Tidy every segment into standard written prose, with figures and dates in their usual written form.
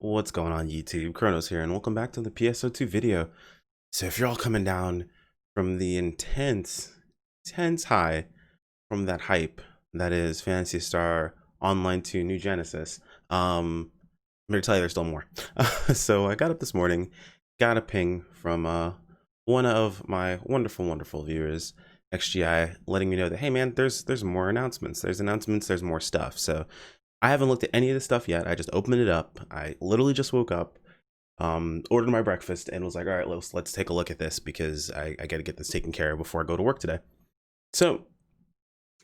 What's going on YouTube? Chronos here, and welcome back to the PSO2 video. So if you're all coming down from the intense high from that hype that is Phantasy Star Online 2 New Genesis, I'm here to tell you there's still more. So I got up this morning, got a ping from one of my wonderful viewers, XGI, letting me know that, hey man, there's more announcements. There's more stuff. So I haven't looked at any of this stuff yet. I just opened it up. I literally just woke up, ordered my breakfast, and was like, all right, let's take a look at this because I got to get this taken care of before I go to work today. So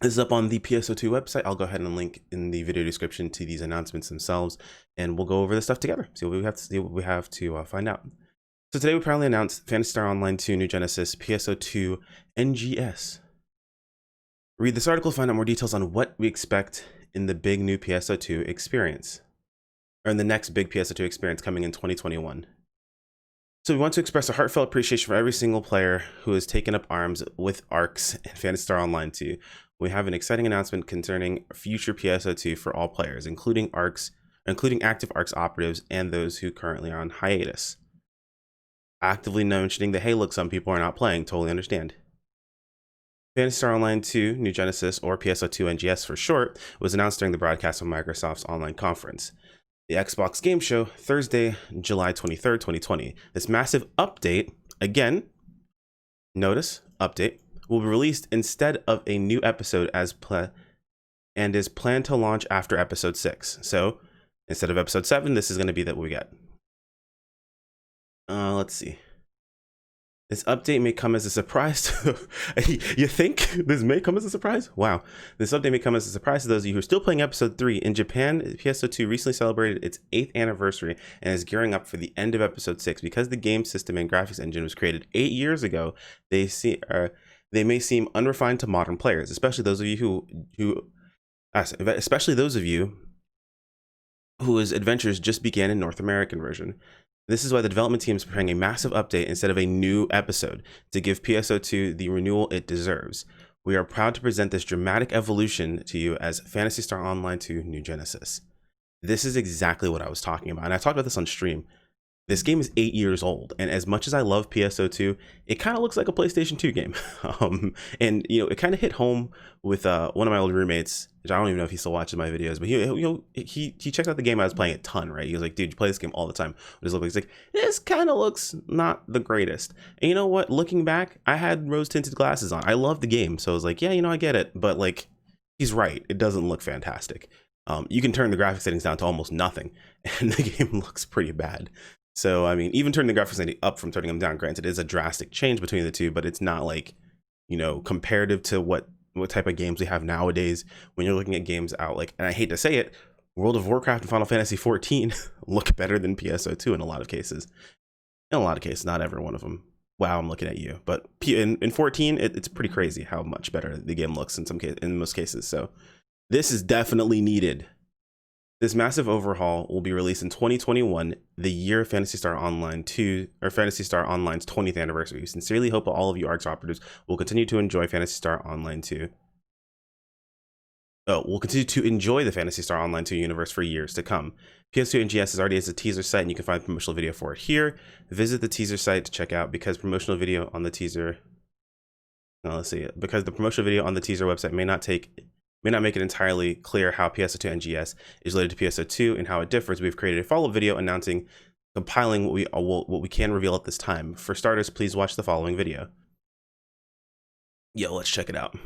this is up on the PSO2 website. I'll go ahead and link in the video description to these announcements themselves, and we'll go over this stuff together. See what we have to find out. So today we proudly announced Phantasy Star Online 2 New Genesis PSO2 NGS. Read this article to find out more details on what we expect in the big new PSO2 experience, or in the next big PSO2 experience coming in 2021. So we want to express a heartfelt appreciation for every single player who has taken up arms with ARCs and Phantasy Star Online 2. We have an exciting announcement concerning future PSO2 for all players, including active ARCs operatives and those who currently are on hiatus. Actively mentioning that, hey, look, some people are not playing, totally understand. Phantasy Star Online 2 New Genesis, or PSO2 NGS for short, was announced during the broadcast of Microsoft's online conference, the Xbox Game Show, Thursday, July 23rd, 2020. This massive update, again, notice, update, will be released instead of a new episode and is planned to launch after episode 6. So, instead of episode 7, this is going to be that we get. Let's see. This update may come as a surprise to you think this may come as a surprise? Wow. This update may come as a surprise to those of you who are still playing episode 3. In Japan, PSO2 recently celebrated its 8th anniversary and is gearing up for the end of episode 6. Because the game system and graphics engine was created 8 years ago, they may seem unrefined to modern players, especially those of you whose adventures just began in North American version. This is why the development team is preparing a massive update instead of a new episode to give PSO2 the renewal it deserves. We are proud to present this dramatic evolution to you as Phantasy Star Online 2 New Genesis. This is exactly what I was talking about, and I talked about this on stream. This game is 8 years old, and as much as I love PSO2, it kind of looks like a PlayStation 2 game. And you know, it kind of hit home with one of my old roommates, which I don't even know if he still watches my videos, but he checked out the game I was playing a ton, right? He was like, dude, you play this game all the time. What does it look like? He's like, this kind of looks not the greatest. And you know what? Looking back, I had rose-tinted glasses on. I love the game, so I was like, yeah, you know, I get it. But like, he's right. It doesn't look fantastic. You can turn the graphics settings down to almost nothing, and the game looks pretty bad. So, I mean, even turning the graphics setting up from turning them down, granted, it is a drastic change between the two, but it's not like, you know, comparative to what type of games we have nowadays when you're looking at games out like, and I hate to say it, World of Warcraft and Final Fantasy 14 look better than PSO2 in a lot of cases. In a lot of cases, not every one of them. Wow, I'm looking at you. But in 14, it's pretty crazy how much better the game looks in most cases. So this is definitely needed. This massive overhaul will be released in 2021, the year of Phantasy Star Online 2, or Phantasy Star Online's 20th anniversary. We sincerely hope that all of you ARCs operatives will continue to enjoy Phantasy Star Online 2. We'll continue to enjoy the Phantasy Star Online 2 universe for years to come. PS2 NGS is already as a teaser site, and you can find the promotional video for it here. Visit the teaser site to check out because promotional video on the teaser. Because the promotional video on the teaser website may not make it entirely clear how PSO2 NGS is related to PSO2 and how it differs. We've created a follow-up video compiling what we can reveal at this time. For starters, please watch the following video. Yo, let's check it out.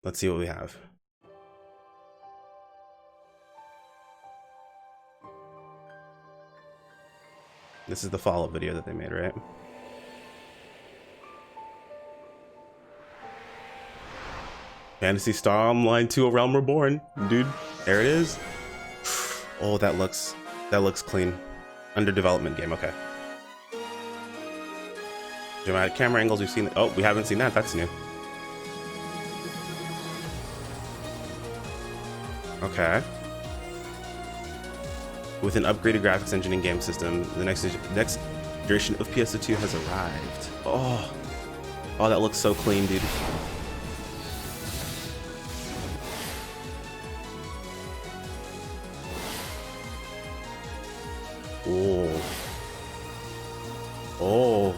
Let's see what we have. This is the follow-up video that they made, right? Phantasy Star Online 2: A Realm Reborn, dude. There it is. Oh, that looks clean. Under development game, okay. Dramatic camera angles, we've seen. Oh, we haven't seen that. That's new. Okay. With an upgraded graphics engine and game system, the next generation of PSO2 has arrived. Oh, that looks so clean, dude. Oh. Oh.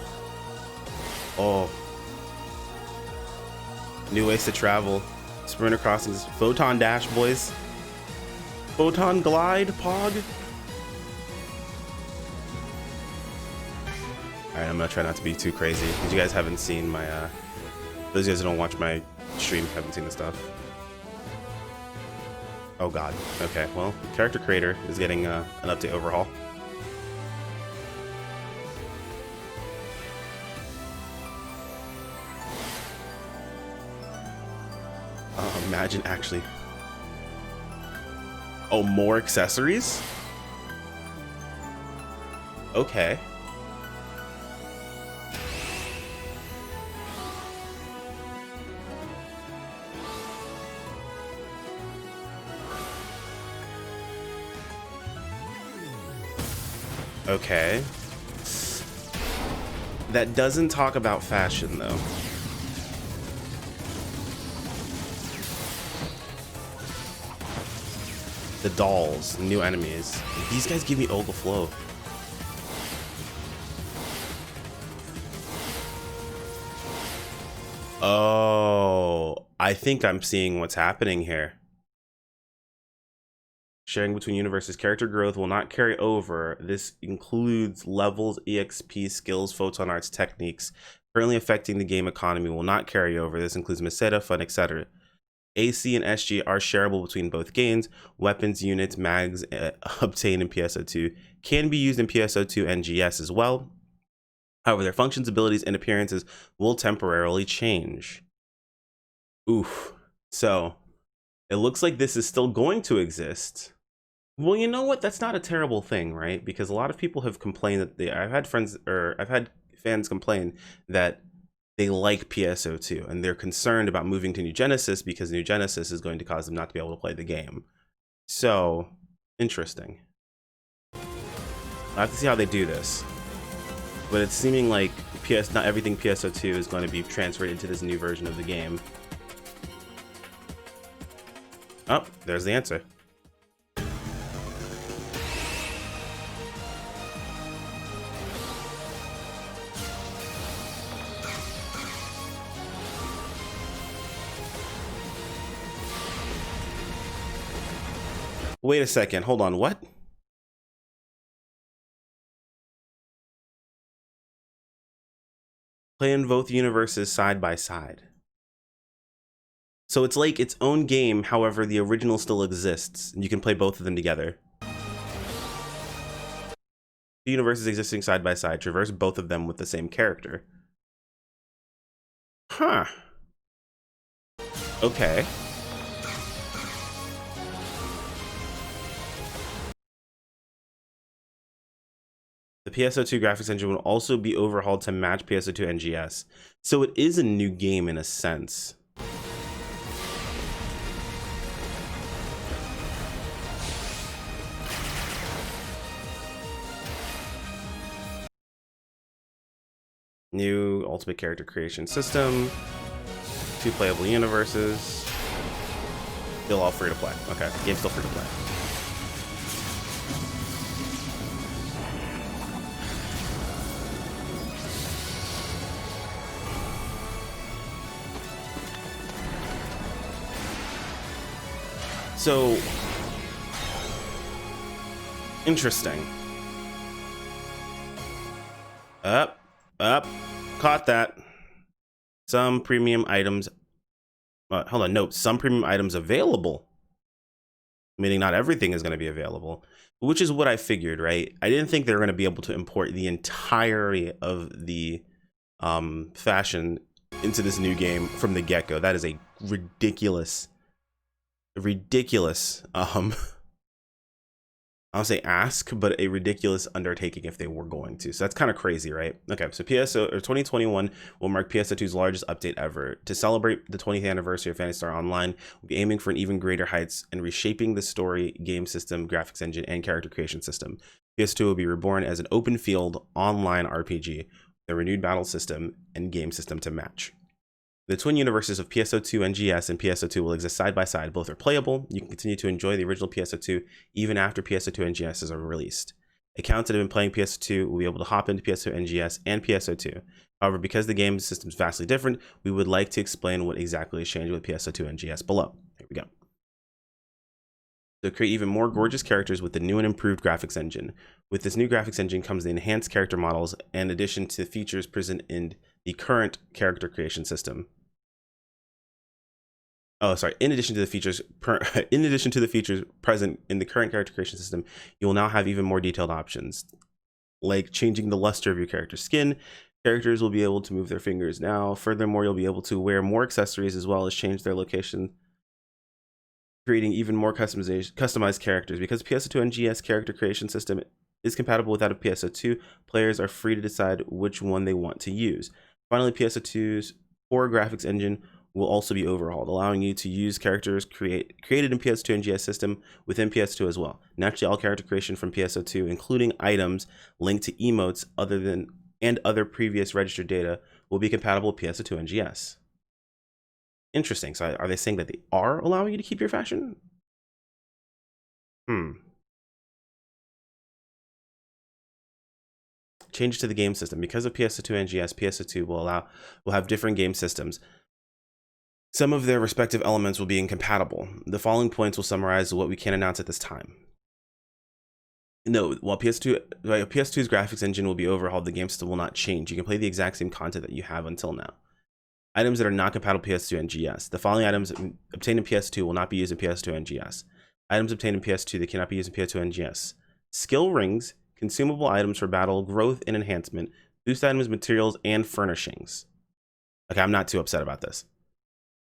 Oh. New ways to travel. Sprinter crossings. Photon dash, boys. Photon glide, Pog. Alright, I'm gonna try not to be too crazy, because you guys haven't seen my, those of you guys who don't watch my stream haven't seen the stuff. Oh god. Okay, well, character creator is getting an update overhaul. Imagine actually. Oh, more accessories? Okay. Okay. That doesn't talk about fashion, though. The dolls, new enemies. These guys give me Olga Flow. Oh, I think I'm seeing what's happening here. Sharing between universes, character growth will not carry over. This includes levels, EXP, skills, photon arts, techniques currently affecting the game economy will not carry over. This includes Meseta, Fun, etc. AC and SG are shareable between both games. Weapons, units, mags obtained in PSO2 can be used in PSO2 and GS as well. However, their functions, abilities, and appearances will temporarily change. Oof. So, it looks like this is still going to exist. Well, you know what? That's not a terrible thing, right? Because a lot of people have complained that I've had fans complain that they like PSO2 and they're concerned about moving to New Genesis because New Genesis is going to cause them not to be able to play the game. So, interesting. I have to see how they do this. But it's seeming like not everything PSO2 is going to be transferred into this new version of the game. Oh, there's the answer. Wait a second, hold on, what? Play in both universes side by side. So it's like its own game, however, the original still exists, and you can play both of them together. The universes existing side by side, traverse both of them with the same character. Huh. Okay. The PSO2 graphics engine will also be overhauled to match PSO2 NGS. So it is a new game in a sense. New ultimate character creation system. 2 playable universes. Still all free to play. Okay, game's still free to play. So, interesting. Up, caught that. Some premium items, hold on, note, some premium items available. Meaning not everything is going to be available, which is what I figured, right? I didn't think they were going to be able to import the entirety of the fashion into this new game from the get-go. That is a ridiculous I'll say ask, but a ridiculous undertaking if they were going to. So that's kind of crazy, right? Okay, so 2021 will mark PSO2's largest update ever. To celebrate the 20th anniversary of Phantasy Star Online, we'll be aiming for an even greater heights and reshaping the story, game system, graphics engine, and character creation system. PS2 will be reborn as an open field online RPG, with a renewed battle system and game system to match. The twin universes of PSO2 NGS and PSO2 will exist side by side. Both are playable. You can continue to enjoy the original PSO2 even after PSO2 NGS is released. Accounts that have been playing PSO2 will be able to hop into PSO NGS and PSO2. However, because the game system is vastly different, we would like to explain what exactly is changed with PSO2 NGS below. Here we go. To create even more gorgeous characters with the new and improved graphics engine. With this new graphics engine comes the enhanced character models and addition to features present in the current character creation system. Oh, sorry. In addition to the features present in the current character creation system, you will now have even more detailed options, like changing the luster of your character's skin. Characters will be able to move their fingers now. Furthermore, you'll be able to wear more accessories as well as change their location, creating even more customized characters. Because PSO2 NGS character creation system is compatible with that of PSO2, players are free to decide which one they want to use. Finally, PSO2's core graphics engine will also be overhauled, allowing you to use characters created in PSO2 NGS system within PSO2 as well. Naturally, all character creation from PSO2, including items linked to emotes and other previous registered data, will be compatible with PSO2 NGS. Interesting. So are they saying that they are allowing you to keep your fashion? Changes to the game system. Because of PSO2 NGS, PSO2 will have different game systems. Some of their respective elements will be incompatible. The following points will summarize what we can announce at this time. No, while PS2's graphics engine will be overhauled, the game system will not change. You can play the exact same content that you have until now. Items that are not compatible with PS2 NGS. The following items obtained in PS2 will not be used in PS2 NGS. Items obtained in PS2 that cannot be used in PS2 NGS. Skill rings, consumable items for battle, growth and enhancement, boost items, materials, and furnishings. Okay, I'm not too upset about this.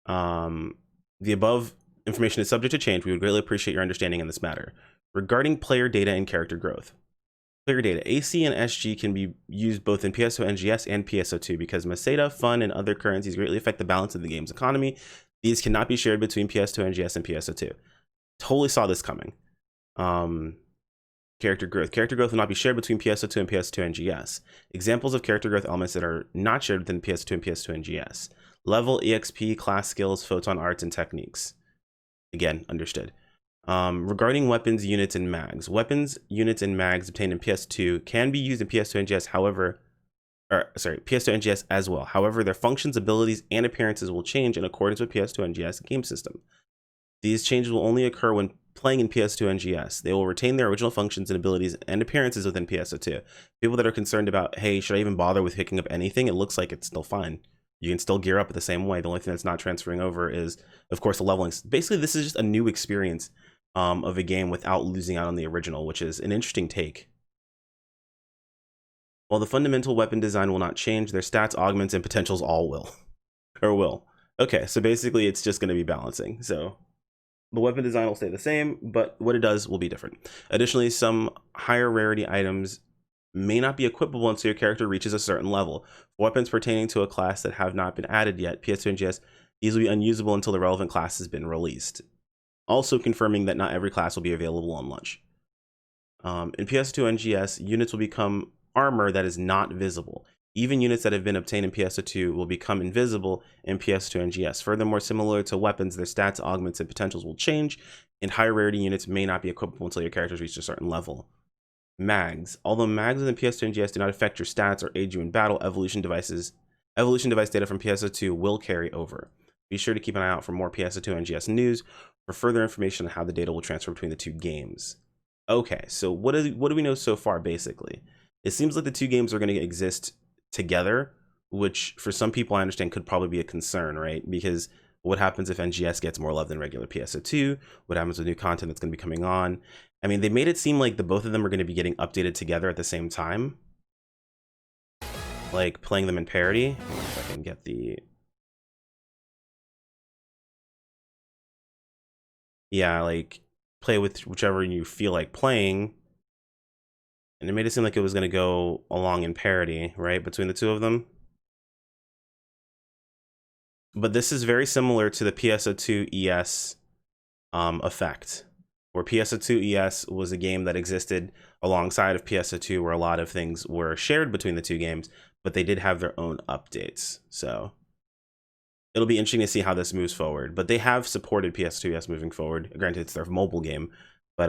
The above information is subject to change. We would greatly appreciate your understanding in this matter. Regarding player data and character growth. Player data, AC and SG can be used both in PSO NGS and PSO2 because Meseta, Fun, and other currencies greatly affect the balance of the game's economy. These cannot be shared between PS2 NGS and PSO2. Totally saw this coming. Character growth. Character growth will not be shared between PSO2 and PS2 NGS. Examples of character growth elements that are not shared within PS2 and PS2 NGS. Level, EXP, class skills, photon arts, and techniques. Again, understood. Regarding weapons, units, and mags. Weapons, units, and mags obtained in PS2 can be used in PS2 NGS, PS2 NGS as well. However, their functions, abilities, and appearances will change in accordance with PS2 NGS game system. These changes will only occur when playing in PS2 NGS. They will retain their original functions and abilities and appearances within PSO2. People that are concerned about, hey, should I even bother with picking up anything? It looks like it's still fine. You can still gear up the same way. The only thing that's not transferring over is, of course, the leveling. Basically, this is just a new experience of a game without losing out on the original, which is an interesting take. While the fundamental weapon design will not change, their stats, augments, and potentials all will. Or will. Okay, so basically it's just going to be balancing. So the weapon design will stay the same, but what it does will be different. Additionally, some higher rarity items may not be equipable until your character reaches a certain level. For weapons pertaining to a class that have not been added yet, PS2 NGS, these will be unusable until the relevant class has been released. Also confirming that not every class will be available on launch. In PS2 NGS, units will become armor that is not visible. Even units that have been obtained in PSO2 will become invisible in PS2 NGS. Furthermore, similar to weapons, their stats, augments, and potentials will change, and higher rarity units may not be equipable until your characters reach a certain level. Mags. Although mags within PS2 NGS do not affect your stats or aid you in battle, evolution device data from PSO2 will carry over. Be sure to keep an eye out for more PSO2 NGS news for further information on how the data will transfer between the two games. Okay, so what do we know so far, basically? It seems like the two games are going to exist together, which for some people I understand could probably be a concern, right? Because what happens if NGS gets more love than regular PSO2? What happens with new content that's going to be coming on? I mean, they made it seem like both of them are going to be getting updated together at the same time. Like playing them in parity. Let's see if I can get the... Yeah, like play with whichever you feel like playing. And it made it seem like it was going to go along in parity, right, between the two of them. But this is very similar to the PSO2 ES effect, where PSO2 ES was a game that existed alongside of PSO2, where a lot of things were shared between the two games, but they did have their own updates. So it'll be interesting to see how this moves forward. But they have supported PS2 ES moving forward. Granted, it's their mobile game, but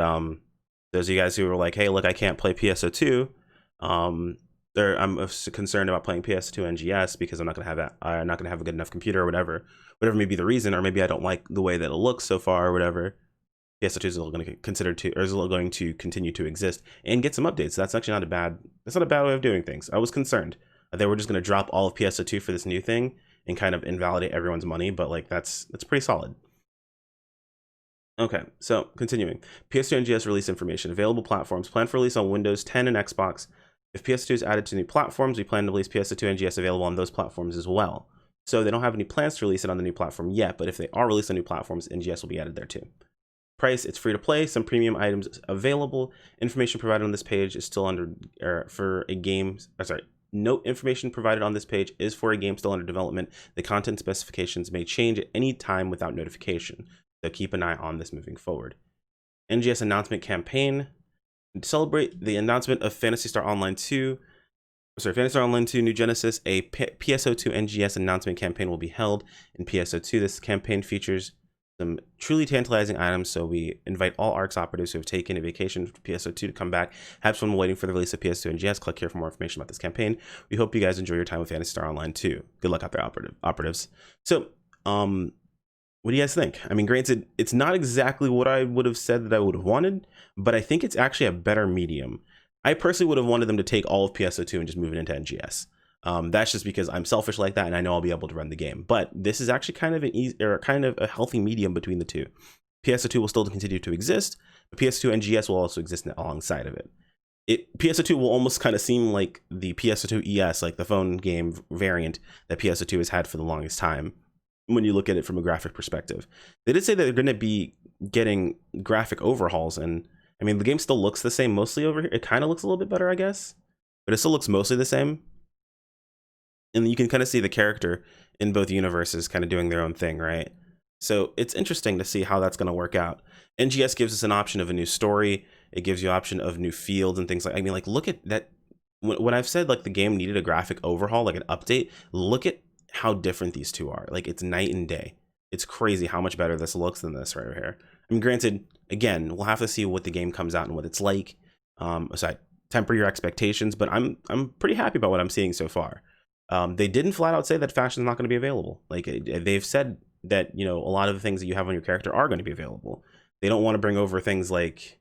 Those of you guys who were like, hey, look, I can't play PSO2. I'm concerned about playing PSO2 NGS because I'm not gonna have a good enough computer or whatever may be the reason, or maybe I don't like the way that it looks so far or whatever. PSO2 is still going to continue to exist and get some updates. So that's actually not a bad way of doing things. I was concerned they were just going to drop all of PSO2 for this new thing and kind of invalidate everyone's money, but like that's pretty solid. Okay, so continuing. PS2 NGS release information. Available platforms. Planned for release on Windows 10 and Xbox. If PS2 is added to new platforms, we plan to release PS2 NGS available on those platforms as well. So they don't have any plans to release it on the new platform yet, but if they are released on new platforms, NGS will be added there too. Price, it's free to play, some premium items available. Information provided on this page is still under, note information provided on this page is for a game still under development. The content specifications may change at any time without notification. So keep an eye on this moving forward. NGS announcement campaign. To celebrate the announcement of Phantasy Star Online 2, New Genesis, a PSO2 NGS announcement campaign will be held in PSO2. This campaign features some truly tantalizing items, so we invite all ARX operatives who have taken a vacation for PSO2 to come back, have fun waiting for the release of PS2 NGS. Click here for more information about this campaign. We hope you guys enjoy your time with Phantasy Star Online 2. Good luck out there, operatives. So, what do you guys think? I mean, granted, it's not exactly what I would have said that I would have wanted, but I think it's actually a better medium. I personally would have wanted them to take all of PSO2 and just move it into NGS. That's just because I'm selfish like that, and I know I'll be able to run the game. But this is actually kind of a healthy medium between the two. PSO2 will still continue to exist, but PS2 NGS will also exist alongside of it. PSO2 will almost kind of seem like the PSO2 ES, like the phone game variant that PSO2 has had for the longest time when you look at it from a graphic perspective. They did say that they're going to be getting graphic overhauls, and I mean, the game still looks the same mostly over here. It kind of looks a little bit better, I guess, but it still looks mostly the same. And you can kind of see the character in both universes kind of doing their own thing, right? So it's interesting to see how that's going to work out. NGS gives us an option of a new story. It gives you an option of new fields and things like, I mean, like, look at that. When I've said like the game needed a graphic overhaul, like an update, look at how different these two are. Like, it's night and day. It's crazy how much better this looks than this right here. I mean, granted, again, we'll have to see what the game comes out and what it's like. So I temper your expectations, but I'm pretty happy about what I'm seeing so far. They didn't flat out say that fashion is not going to be available. Like, they've said that, you know, a lot of the things that you have on your character are going to be available. They don't want to bring over things like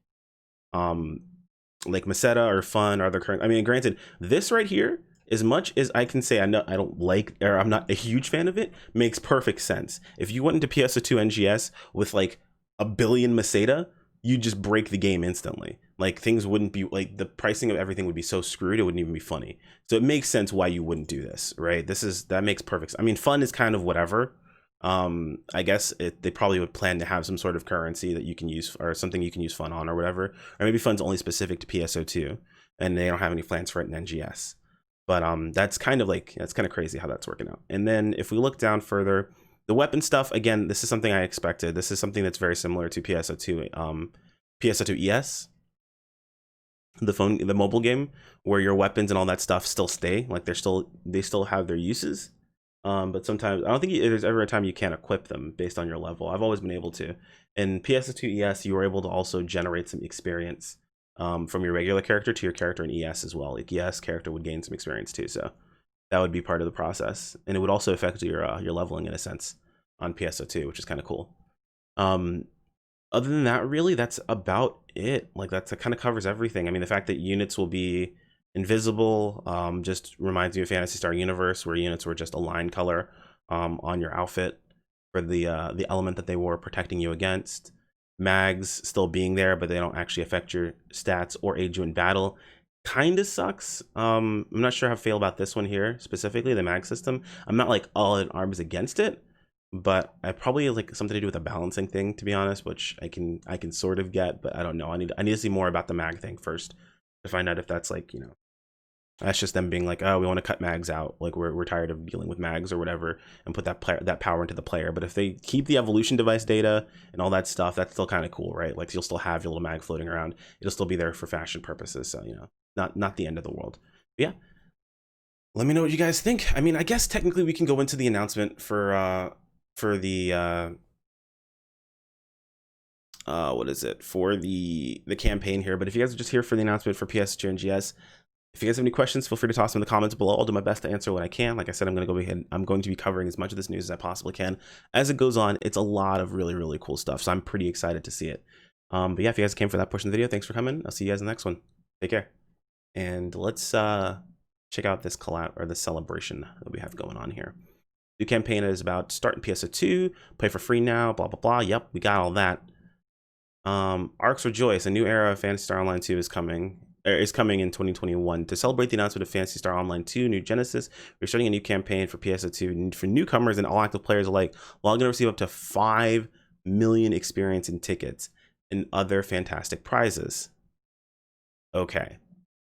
Meseta or Fun or other current. I mean, granted, this right here, as much as I can say I don't like, or I'm not a huge fan of it, makes perfect sense. If you went into PSO2 NGS with like a billion Meseta, you just break the game instantly. Like, things wouldn't be, like, the pricing of everything would be so screwed, it wouldn't even be funny. So it makes sense why you wouldn't do this, right? That makes perfect sense. I mean, Fun is kind of whatever. I guess they probably would plan to have some sort of currency that you can use, or something you can use Fun on or whatever. Or maybe Fun's only specific to PSO2 and they don't have any plans for it in NGS. But that's kind of crazy how that's working out. And then if we look down further, the weapon stuff, again, this is something I expected. This is something that's very similar to PSO2 ES, the mobile game, where your weapons and all that stuff still stay. Like, they still have their uses. But sometimes I don't think there's ever a time you can't equip them based on your level. I've always been able to. In PSO2 ES, you were able to also generate some experience from your regular character to your character in ES as well. Like, ES character would gain some experience too, so that would be part of the process, and it would also affect your leveling in a sense on PSO2, which is kind of cool. Other than that, really, that's about it. Like, that kind of covers everything. I mean, the fact that units will be invisible just reminds me of Phantasy Star Universe, where units were just a line color on your outfit for the element that they were protecting you against. Mags still being there, but they don't actually affect your stats or aid you in battle. Kind of sucks. I'm not sure how I feel about this one here, specifically the mag system. I'm not like all in arms against it, but I probably like something to do with a balancing thing, to be honest, which I can sort of get, but I don't know. I need to see more about the mag thing first to find out if that's like, you know, that's just them being like, oh, we want to cut mags out. Like, we're tired of dealing with mags or whatever, and put that power into the player. But if they keep the evolution device data and all that stuff, that's still kind of cool, right? Like, you'll still have your little mag floating around. It'll still be there for fashion purposes. So, you know, not the end of the world. But yeah. Let me know what you guys think. I mean, I guess technically we can go into the announcement for the what is it, for the campaign here. But if you guys are just here for the announcement for PS2 and GS, if you guys have any questions, feel free to toss them in the comments below. I'll do my best to answer what I can. Like I said, I'm going to be covering as much of this news as I possibly can as it goes on. It's a lot of really, really cool stuff, so I'm pretty excited to see it. But yeah, if you guys came for that portion of the video, thanks for coming. I'll see you guys in the next one. Take care. And let's check out this collab or the celebration that we have going on here. New campaign is about starting PSO2, play for free now, blah blah blah. Yep, we got all that. Arcs Rejoice, a new era of Phantasy Star Online 2 is coming in 2021. To celebrate the announcement of Phantasy Star Online 2 New Genesis, we're starting a new campaign for PSO2 for newcomers and all active players alike. We're all going to receive up to 5 million experience and tickets and other fantastic prizes. Okay,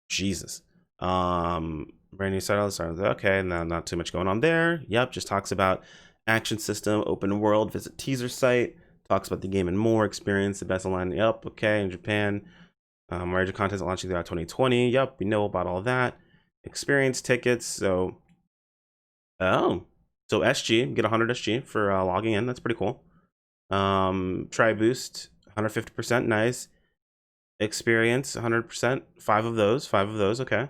Jesus. Brand new starts. Okay, now not too much going on there. Yep, just talks about action system, open world, visit teaser site, talks about the game and more, experience the best online. Yep, okay, in Japan. Major content launching throughout 2020. Yep, we know about all that. Experience tickets. So SG, get 100 SG for logging in. That's pretty cool. Try boost, 150%, nice. Experience, 100%, 5 of those, okay.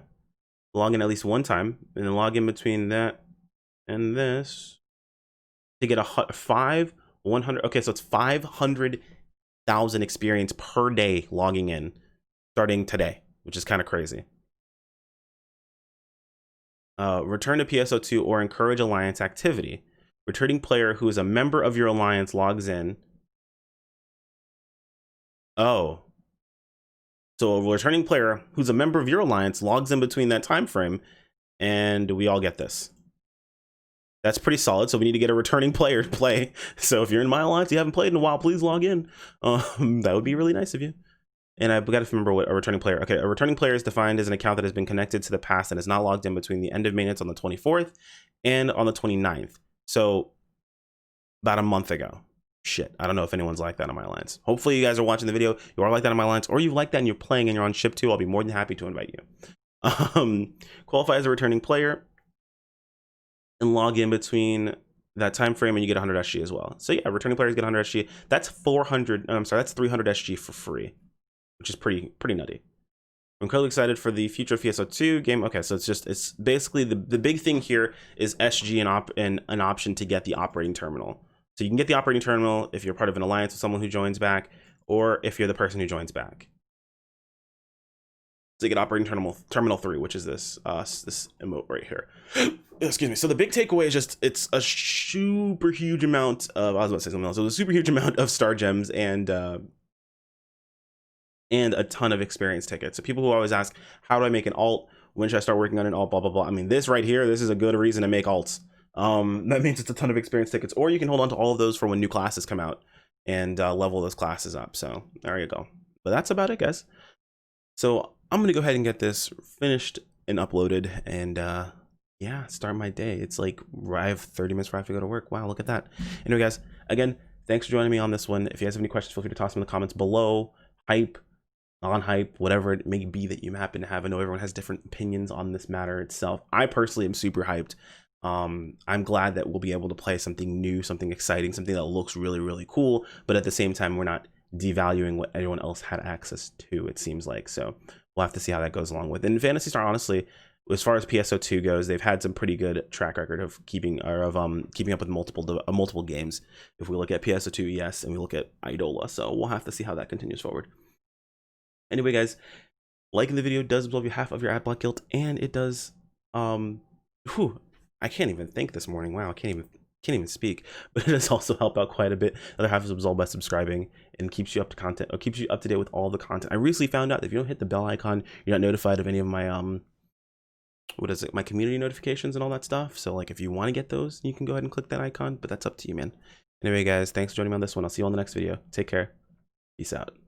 Log in at least one time, and then log in between that and this to get 100. Okay, so it's 500,000 experience per day logging in starting today, which is kind of crazy. Return to PSO2 or encourage alliance activity. Returning player who is a member of your alliance logs in. Oh, so a returning player who's a member of your alliance logs in between that time frame, and we all get this. That's pretty solid. So we need to get a returning player to play. So if you're in my alliance, you haven't played in a while, please log in. That would be really nice of you. And I've got to remember what a returning player. Okay, a returning player is defined as an account that has been connected to the past and is not logged in between the end of maintenance on the 24th and on the 29th. So about a month ago. Shit, I don't know if anyone's like that on my alliance. Hopefully you guys are watching the video, you are like that on my alliance, or you like that and you're playing and you're on ship 2. I'll be more than happy to invite you. Qualify as a returning player and log in between that time frame, and you get 100 SG as well. So yeah, returning players get 100 SG. That's 300 SG for free, which is pretty nutty. I'm incredibly excited for the future of PSO2 game. Okay, so it's basically the big thing here is SG and an option to get the operating terminal. So you can get the operating terminal if you're part of an alliance with someone who joins back, or if you're the person who joins back. So you get operating terminal 3, which is this emote right here. Excuse me. So the big takeaway is just it's a super huge amount of, I was about to say something else. So a super huge amount of star gems and a ton of experience tickets. So people who always ask, how do I make an alt? When should I start working on an alt? Blah blah blah. I mean, this right here, this is a good reason to make alts. That means it's a ton of experience tickets, or you can hold on to all of those for when new classes come out and level those classes up. So there you go. But that's about it, guys. So I'm gonna go ahead and get this finished and uploaded, and yeah, start my day. It's like I have 30 minutes before I have to go to work. Wow, look at that. Anyway, guys, again, thanks for joining me on this one. If you guys have any questions, feel free to toss them in the comments below. Hype, non-hype, whatever it may be that you happen to have. I know everyone has different opinions on this matter itself. I personally am super hyped. I'm glad that we'll be able to play something new, something exciting, something that looks really, really cool, but at the same time, we're not devaluing what everyone else had access to, it seems like. So we'll have to see how that goes along with. And Phantasy Star, honestly, as far as PSO2 goes, they've had some pretty good track record of keeping up with multiple games. If we look at PSO2 ES and we look at Idola, so we'll have to see how that continues forward. Anyway, guys, liking the video does absolve you half of your ad block guilt, and it does I can't even think this morning. Wow, I can't even speak. But it does also help out quite a bit. The other half is absolved by subscribing and keeps you up to date with all the content. I recently found out that if you don't hit the bell icon, you're not notified of any of my my community notifications and all that stuff. So like if you want to get those, you can go ahead and click that icon, but that's up to you, man. Anyway, guys, thanks for joining me on this one. I'll see you on the next video. Take care. Peace out.